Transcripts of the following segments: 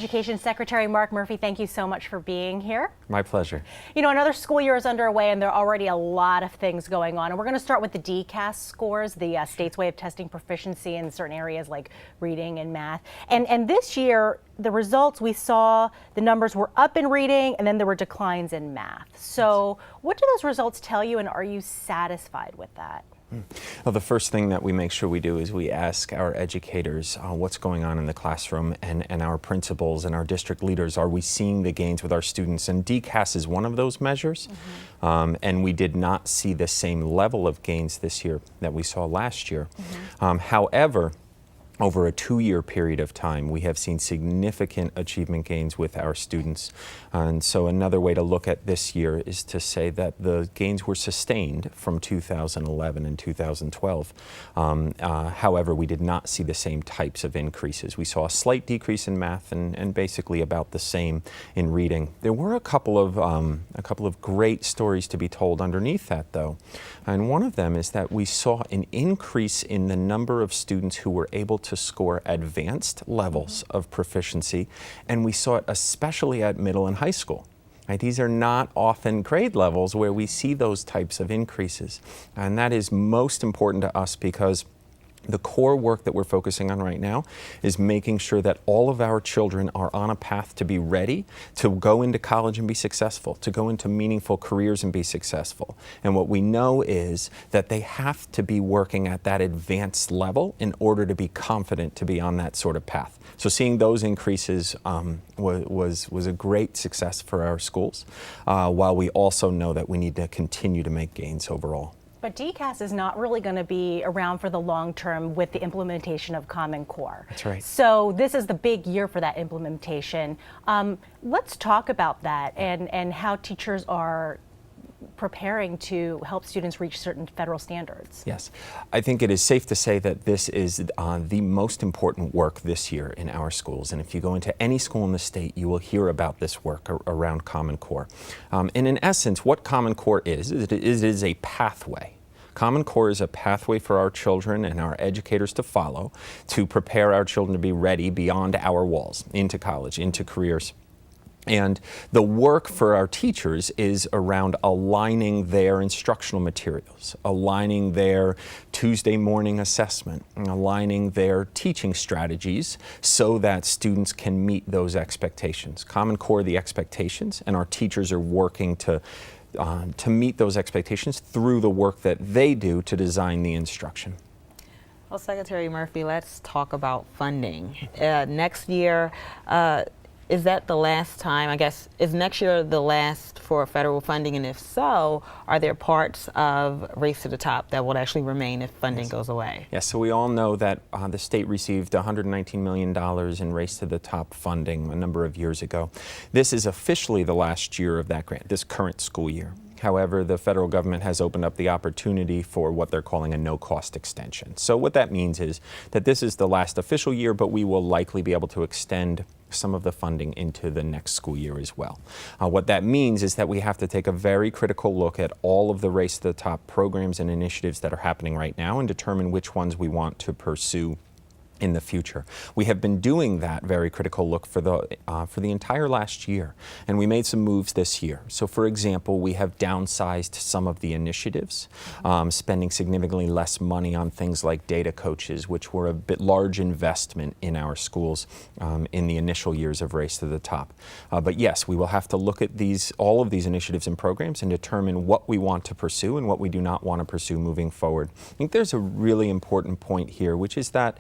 Education Secretary Mark Murphy, thank you so much for being here. My pleasure. You know, another school year is underway and there are already a lot of things going on. And we're going to start with the DCast scores, the state's way of testing proficiency in certain areas like reading and math. And this year, the results we saw, the numbers were up in reading and then there were declines in math. So what do those results tell you, and are you satisfied with that? Well, the first thing that we make sure we do is we ask our educators what's going on in the classroom, and our principals and our district leaders, are we seeing the gains with our students? And DCAS is one of those measures, and we did not see the same level of gains this year that we saw last year. However, over a 2-year period of time, we have seen significant achievement gains with our students. And so another way to look at this year is to say that the gains were sustained from 2011 and 2012. However, we did not see the same types of increases. We saw a slight decrease in math and basically about the same in reading. There were a couple of great stories to be told underneath that, though. And one of them is that we saw an increase in the number of students who were able to score advanced levels of proficiency, and we saw it especially at middle and high school. Right? These are not often grade levels where we see those types of increases, and that is most important to us because the core work that we're focusing on right now is making sure that all of our children are on a path to be ready to go into college and be successful, to go into meaningful careers and be successful. And what we know is that they have to be working at that advanced level in order to be confident to be on that sort of path. So seeing those increases was a great success for our schools, while we also know that we need to continue to make gains overall. But DCAS is not really going to be around for the long term with the implementation of Common Core. That's right. So this is the big year for that implementation. Let's talk about that and how teachers are preparing to help students reach certain federal standards. Yes, I think it is safe to say that this is the most important work this year in our schools. And if you go into any school in the state, you will hear about this work around Common Core. And in essence, what Common Core is it is a pathway. Common Core is a pathway for our children and our educators to follow to prepare our children to be ready beyond our walls, into college, into careers. And the work for our teachers is around aligning their instructional materials, aligning their Tuesday morning assessment, and aligning their teaching strategies so that students can meet those expectations. Common Core, the expectations, and our teachers are working to meet those expectations through the work that they do to design the instruction. Well, Secretary Murphy, let's talk about funding. Next year, is that the last time, I guess, is next year the last for federal funding? And if so, are there parts of Race to the Top that will actually remain if funding goes away? Yes, so we all know that the state received $119 million in Race to the Top funding a number of years ago. This is officially the last year of that grant, this current school year. However, the federal government has opened up the opportunity for what they're calling a no-cost extension. So what that means is that this is the last official year, but we will likely be able to extend some of the funding into the next school year as well. What that means is that we have to take a very critical look at all of the Race to the Top programs and initiatives that are happening right now and determine which ones we want to pursue in the future. We have been doing that very critical look for the entire last year, and we made some moves this year. So for example, we have downsized some of the initiatives, spending significantly less money on things like data coaches, which were a bit large investment in our schools in the initial years of Race to the Top. But yes, we will have to look at all of these initiatives and programs and determine what we want to pursue and what we do not want to pursue moving forward. I think there's a really important point here, which is that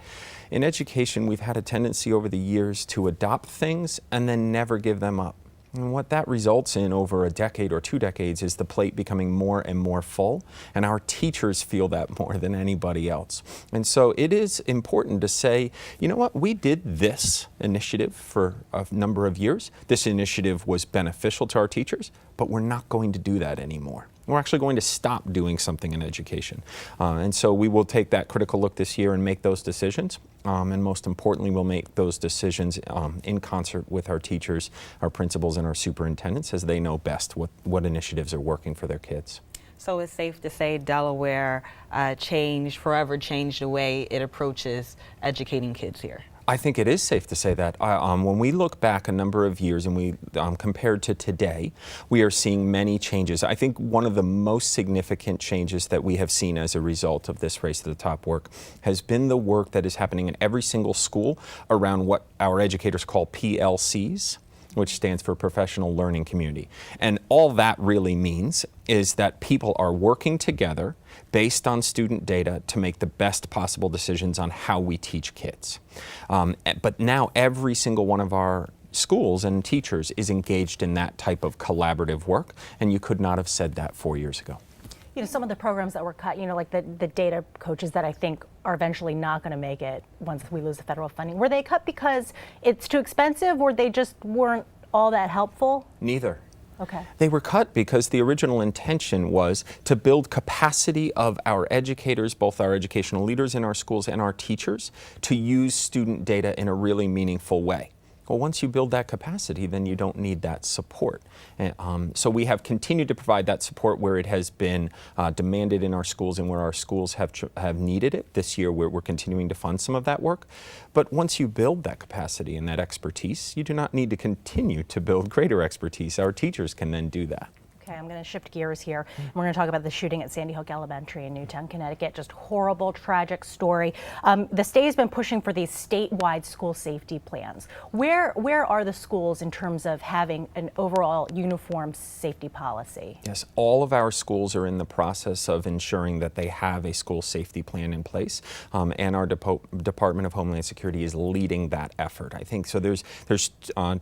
in education, we've had a tendency over the years to adopt things and then never give them up. And what that results in over a decade or 2 decades is the plate becoming more and more full, and our teachers feel that more than anybody else. And so it is important to say, you know what, we did this initiative for a number of years. This initiative was beneficial to our teachers, but we're not going to do that anymore. We're actually going to stop doing something in education. And so we will take that critical look this year and make those decisions. And most importantly, we'll make those decisions in concert with our teachers, our principals, and our superintendents, as they know best what initiatives are working for their kids. So it's safe to say Delaware forever changed the way it approaches educating kids here. I think it is safe to say that. When we look back a number of years and we compared to today, we are seeing many changes. I think one of the most significant changes that we have seen as a result of this Race to the Top work has been the work that is happening in every single school around what our educators call PLCs, which stands for Professional Learning Community. And all that really means is that people are working together based on student data to make the best possible decisions on how we teach kids. But now every single one of our schools and teachers is engaged in that type of collaborative work, and you could not have said that 4 years ago. You know, some of the programs that were cut, like the data coaches that I think are eventually not going to make it once we lose the federal funding, were they cut because it's too expensive, or they just weren't all that helpful? Neither. Okay. They were cut because the original intention was to build capacity of our educators, both our educational leaders in our schools and our teachers, to use student data in a really meaningful way. Well, once you build that capacity, then you don't need that support. So we have continued to provide that support where it has been demanded in our schools and where our schools have needed it. This year, we're continuing to fund some of that work. But once you build that capacity and that expertise, you do not need to continue to build greater expertise. Our teachers can then do that. Okay, I'm going to shift gears here. We're going to talk about the shooting at Sandy Hook Elementary in Newtown, Connecticut. Just horrible, tragic story. The state has been pushing for these statewide school safety plans. Where are the schools in terms of having an overall uniform safety policy? Yes, all of our schools are in the process of ensuring that they have a school safety plan in place, and our Department of Homeland Security is leading that effort. I think so. There's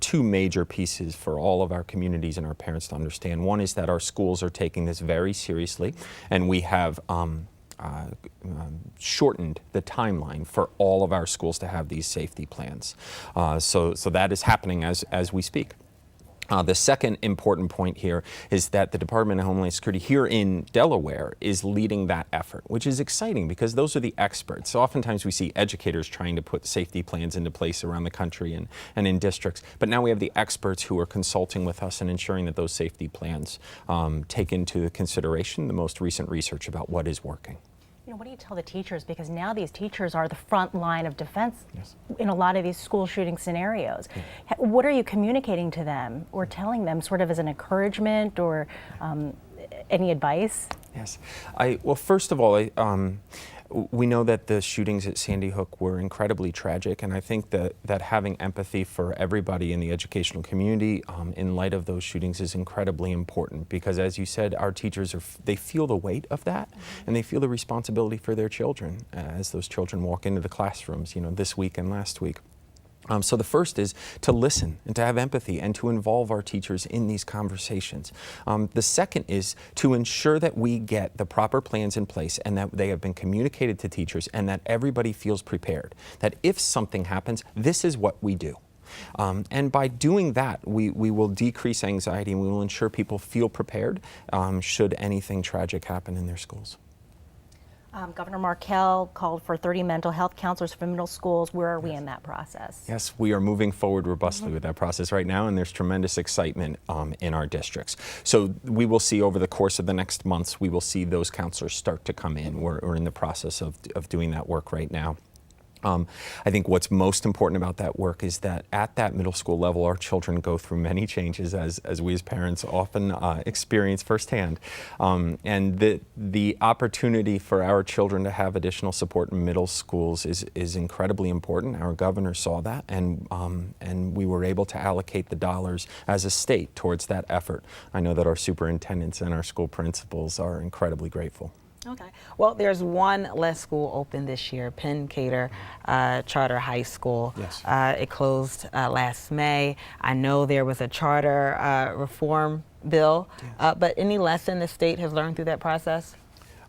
two major pieces for all of our communities and our parents to understand. One is that our schools are taking this very seriously, and we have shortened the timeline for all of our schools to have these safety plans. So that is happening as we speak. The second important point here is that the Department of Homeland Security here in Delaware is leading that effort, which is exciting because those are the experts. So oftentimes we see educators trying to put safety plans into place around the country and in districts, but now we have the experts who are consulting with us and ensuring that those safety plans take into consideration the most recent research about what is working. What do you tell the teachers? Because now these teachers are the front line of defense Yes. in a lot of these school shooting scenarios. Yeah. What are you communicating to them or telling them sort of as an encouragement or any advice? Yes. Well, first of all, we know that the shootings at Sandy Hook were incredibly tragic, and I think that having empathy for everybody in the educational community in light of those shootings is incredibly important because, as you said, our teachers they feel the weight of that, and they feel the responsibility for their children as those children walk into the classrooms, this week and last week. So the first is to listen and to have empathy and to involve our teachers in these conversations. The second is to ensure that we get the proper plans in place and that they have been communicated to teachers and that everybody feels prepared. That if something happens, this is what we do. And by doing that, we will decrease anxiety and we will ensure people feel prepared should anything tragic happen in their schools. Governor Markell called for 30 mental health counselors for middle schools. Where are we in that process? Yes, we are moving forward robustly with that process right now, and there's tremendous excitement in our districts. So we will see over the course of the next months, we will see those counselors start to come in. We're in the process of doing that work right now. I think what's most important about that work is that at that middle school level, our children go through many changes as we as parents often experience firsthand. And the opportunity for our children to have additional support in middle schools is incredibly important. Our governor saw that, and we were able to allocate the dollars as a state towards that effort. I know that our superintendents and our school principals are incredibly grateful. Okay. Well, there's one less school open this year, Penn Cater Charter High School. Yes. It closed last May. I know there was a charter reform bill, Yes. but any lesson the state has learned through that process?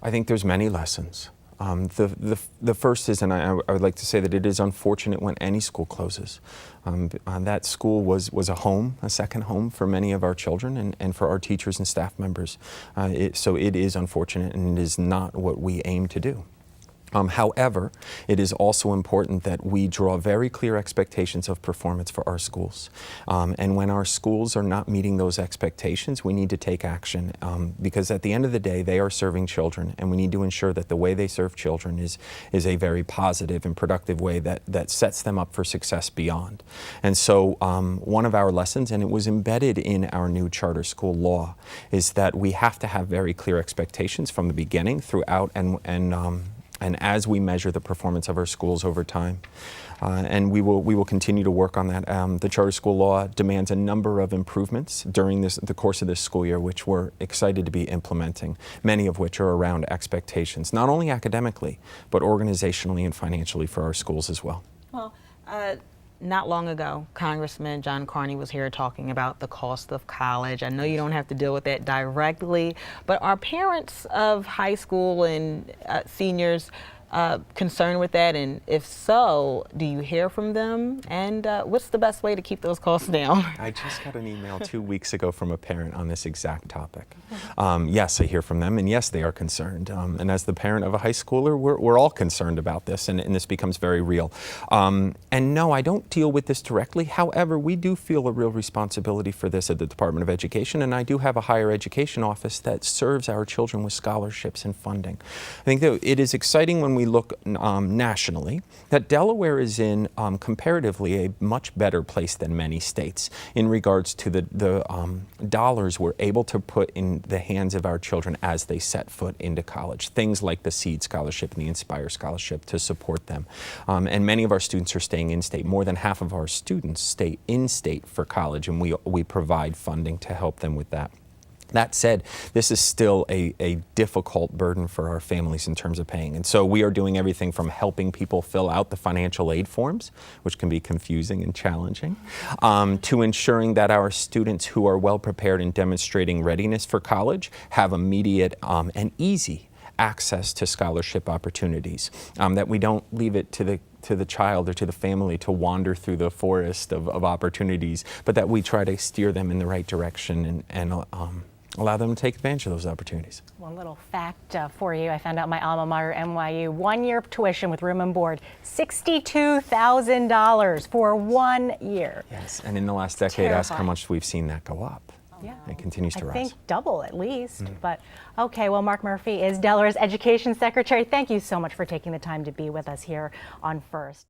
I think there's many lessons. The first is, and I would like to say that it is unfortunate when any school closes. That school was a home, a second home for many of our children and for our teachers and staff members. So it is unfortunate, and it is not what we aim to do. However, it is also important that we draw very clear expectations of performance for our schools. And when our schools are not meeting those expectations, we need to take action because at the end of the day, they are serving children, and we need to ensure that the way they serve children is a very positive and productive way that sets them up for success beyond. And so one of our lessons, and it was embedded in our new charter school law, is that we have to have very clear expectations from the beginning, throughout, and as we measure the performance of our schools over time. And we will continue to work on that. The charter school law demands a number of improvements during the course of this school year, which we're excited to be implementing, many of which are around expectations, not only academically, but organizationally and financially for our schools as well. Well, not long ago, Congressman John Carney was here talking about the cost of college. I know you don't have to deal with that directly, but are parents of high school and seniors concerned with that? And if so, do you hear from them? And what's the best way to keep those costs down? I just got an email 2 weeks ago from a parent on this exact topic. Yes, I hear from them, and yes, they are concerned. And as the parent of a high schooler, we're all concerned about this, and this becomes very real. And no, I don't deal with this directly. However, we do feel a real responsibility for this at the Department of Education, and I do have a higher education office that serves our children with scholarships and funding. I think that it is exciting when we look nationally that Delaware is in comparatively a much better place than many states in regards to the dollars we're able to put in the hands of our children as they set foot into college. Things like the SEED Scholarship and the Inspire Scholarship to support them. And many of our students are staying in-state. More than half of our students stay in-state for college, and we provide funding to help them with that. That said, this is still a difficult burden for our families in terms of paying. And so we are doing everything from helping people fill out the financial aid forms, which can be confusing and challenging, to ensuring that our students who are well prepared and demonstrating readiness for college have immediate and easy access to scholarship opportunities, that we don't leave it to the child or to the family to wander through the forest of opportunities, but that we try to steer them in the right direction and allow them to take advantage of those opportunities. One little fact for you, I found out my alma mater, NYU, 1 year tuition with room and board, $62,000 for 1 year. Yes, and in the last decade, ask how much we've seen that go up. Yeah. It continues to I rise. think double at least, but okay, well, Mark Murphy is Delaware's Education Secretary. Thank you so much for taking the time to be with us here on First.